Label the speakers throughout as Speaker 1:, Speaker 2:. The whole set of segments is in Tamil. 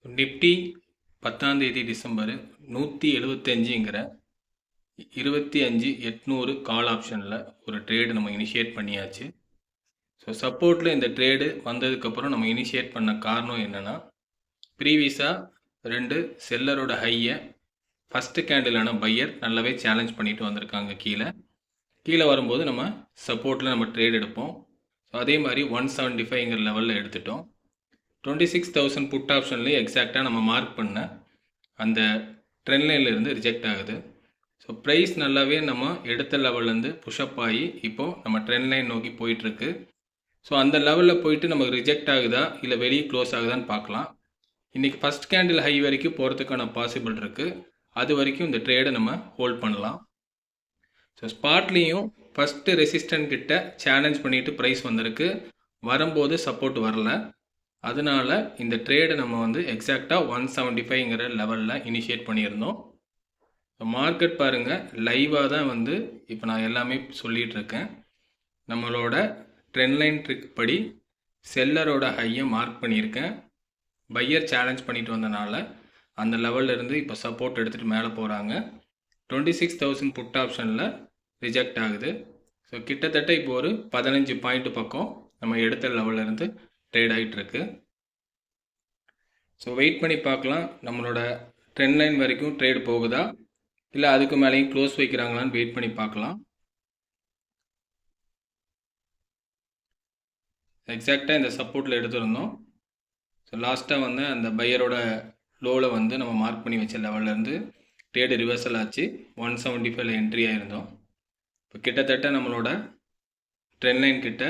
Speaker 1: நிஃப்டி 10ஆம் தேதி டிசம்பர் 175ங்கிற 25,800 கால் ஆப்ஷனில் ஒரு ட்ரேடு நம்ம இனிஷியேட் பண்ணியாச்சு. ஸோ சப்போர்ட்டில் இந்த ட்ரேடு வந்ததுக்கப்புறம் நம்ம இனிஷியேட் பண்ண காரணம் என்னென்னா, ப்ரீவியஸாக 2 செல்லரோட ஹையை ஃபஸ்ட்டு கேண்டிலான பையர் நல்லாவே சேலஞ்ச் பண்ணிட்டு வந்திருக்காங்க. கீழே வரும்போது நம்ம சப்போர்ட்டில் நம்ம ட்ரேட் எடுப்போம். ஸோ அதே மாதிரி 175ங்கிற லெவலில் எடுத்துட்டோம். 26,000 புட் ஆப்ஷன்லேயே எக்ஸாக்டாக நம்ம மார்க் பண்ண அந்த ட்ரெண்ட் லைன்லேருந்து ரிஜெக்ட் ஆகுது. ஸோ ப்ரைஸ் நல்லாவே நம்ம எடுத்த லெவல்லேருந்து புஷ்அப் ஆகி இப்போது நம்ம ட்ரெண்ட் லைன் நோக்கி போயிட்டுருக்கு. ஸோ அந்த லெவலில் போயிட்டு நமக்கு ரிஜெக்ட் ஆகுதா இல்லை வெளியே க்ளோஸ் ஆகுதான்னு பார்க்கலாம். இன்றைக்கி ஃபஸ்ட் கேண்டில் ஹை வரைக்கும் போகிறதுக்கான பாசிபிள் இருக்குது. அது வரைக்கும் இந்த ட்ரேடை நம்ம ஹோல்ட் பண்ணலாம். ஸோ ஸ்பாட்லேயும் ஃபஸ்ட்டு ரெசிஸ்டன்ட் கிட்ட சேலஞ்ச் பண்ணிவிட்டு ப்ரைஸ் வந்திருக்கு. வரும்போது சப்போர்ட் வரல. அதனால் இந்த ட்ரேடை நம்ம எக்ஸாக்டாக 175ங்கிற லெவலில் இனிஷியேட் பண்ணியிருந்தோம். ஸோ மார்க்கெட் பாருங்கள், லைவாக தான் இப்போ நான் எல்லாமே சொல்லிகிட்ருக்கேன். நம்மளோட ட்ரெண்ட் லைன் ட்ரிக் படி செல்லரோட ஹையை மார்க் பண்ணியிருக்கேன். பையர் சேலஞ்ச் பண்ணிட்டு வந்தனால அந்த லெவலில் இருந்து இப்போ சப்போர்ட் எடுத்துகிட்டு மேலே போகிறாங்க. 26,000 புட் ஆப்ஷனில் ரிஜெக்ட் ஆகுது. ஸோ கிட்டத்தட்ட இப்போ ஒரு 15 பாயிண்ட் பக்கம் நம்ம எடுத்த லெவலில் இருந்து ட்ரேட் ஆகிட்டுருக்கு. ஸோ வெயிட் பண்ணி பார்க்கலாம், நம்மளோட ட்ரெண்ட் லைன் வரைக்கும் ட்ரேட் போகுதா இல்லை அதுக்கு மேலேயும் க்ளோஸ் வைக்கிறாங்களான்னு வெயிட் பண்ணி பார்க்கலாம். எக்ஸாக்டாக இந்த சப்போர்ட்டில் எடுத்துருந்தோம். ஸோ லாஸ்ட்டாக அந்த பையரோட லோவில் நம்ம மார்க் பண்ணி வச்ச லெவல்லேருந்து ட்ரேடு ரிவர்சல் ஆச்சு. 175ல் என்ட்ரி ஆகிருந்தோம். இப்போ கிட்டத்தட்ட நம்மளோட ட்ரெண்ட் லைன் கிட்ட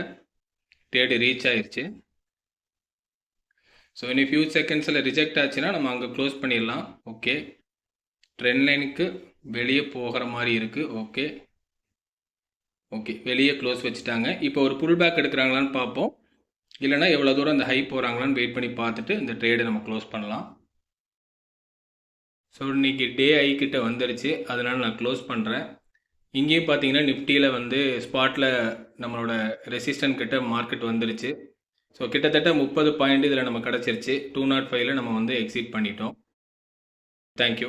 Speaker 1: ட்ரேடு ரீச் ஆயிடுச்சு. ஸோ இனி ஃபியூ செகண்ட்ஸில் ரிஜெக்ட் ஆச்சுன்னா நம்ம அங்கே க்ளோஸ் பண்ணிடலாம். ஓகே, ட்ரெண்ட் லைனுக்கு வெளியே போகிற மாதிரி இருக்குது. ஓகே வெளியே க்ளோஸ் வச்சுட்டாங்க. இப்போ ஒரு புல் பேக் எடுக்கிறாங்களான்னு பார்ப்போம். இல்லைனா எவ்வளோ தூரம் அந்த ஹை போகிறாங்களான்னு வெயிட் பண்ணி பார்த்துட்டு இந்த ட்ரேடை நம்ம க்ளோஸ் பண்ணலாம். ஸோ இன்றைக்கி டே ஐ கிட்ட வந்துருச்சு, அதனால் நான் க்ளோஸ் பண்ணுறேன். இங்கேயும் பார்த்தீங்கன்னா நிஃப்டியில் ஸ்பாட்டில் நம்மளோட ரெசிஸ்டன்ட் கிட்ட மார்க்கெட் வந்துருச்சு. ஸோ கிட்டத்தட்ட 30 பாயிண்ட் இதில் நம்ம கிடச்சிருச்சு. 205ல் நம்ம எக்ஸிட் பண்ணிட்டோம். தேங்க்யூ.